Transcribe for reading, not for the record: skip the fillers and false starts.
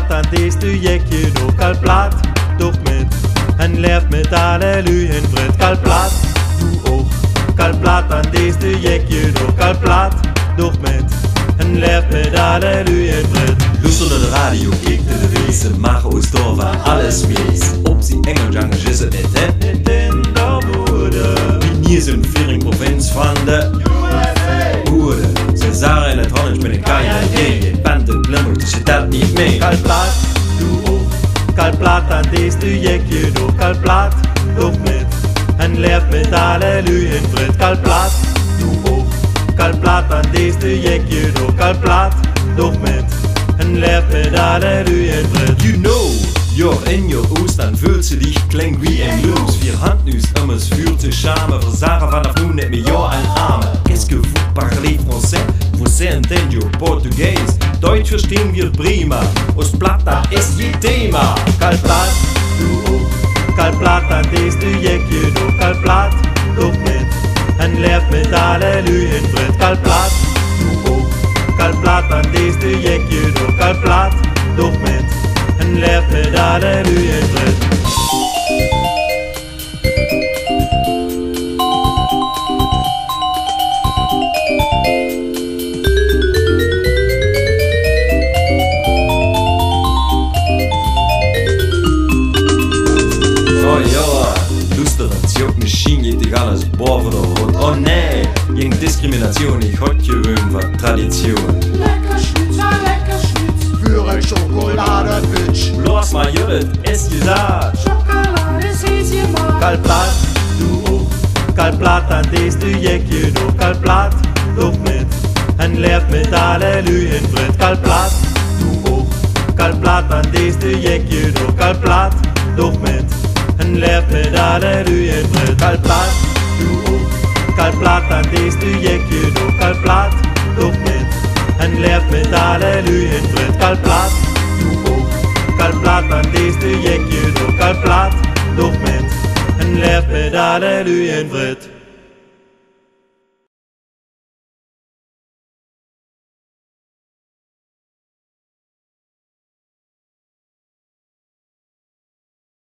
plat aan deze jekje nog kal plat, toch met en leeft met alle lui en vred kal plat, doe ook kal plat aan deze jekje nog kal plat, toch met en leeft met alle lui en vred. Luister naar de radio, kijk naar de wezen, mag ons door van alles wees. Op die Engeljang is het net, hè? Niet in de woede, Wie niet zo'n viering provincie van de Oerde. Ze zagen in het Hollands met een kleine je bent een glimmer, dus je telt niet mee. kal plat, doe ook kal plat aan deze jekje nog kal plat, toch met en leeft met alle lui en vred kal plat, doe ook kal plat aan deze jekje nog kal plat, toch met en leeft met alle lui en vred. You know, you're in your oost, dan voelt ze dich klinkt wie een blues. Vier handnuus immers vuur te schamen, verzagen vanaf nu net met jou en armen. Qu'est-ce que vous parlez français? Vous entendez Portugees? Deutsch verstehen wir prima, ons plat dat is je thema. Kal plat, doe ook kal plat aan deze jekje nog kal plat, toch met en leeft met alle lui en vred kal plat, doe ook kal plat aan deze jekje nog kal plat, toch met en leeft met alle lui en vred. Oh ja, luister, het jokt misschien je te alles boven de rot. Oh nee, geen discriminatie, ik had gewoon wat traditie. Lekker Schnitzel, lekker Schnitz. Für ein Schokoladepitch. Los maar jullie, is je zaad. Schokolade is je maar. Kal plat, doe ook kal plat aan deze jekje nog kal plat, toch met en leeft met alle lui en vred kal plat, doe ook kal plat aan deze jekje nog kal plat, toch met en leeft met alle lui en vred kal plat, doe ook kal plat aan deze jekje nog kal plat, toch met en leeft met alle lui en vred kal plat, doe ook kal plat aan deze jekje nog kal plat, toch met en leeft met alle lui en vred.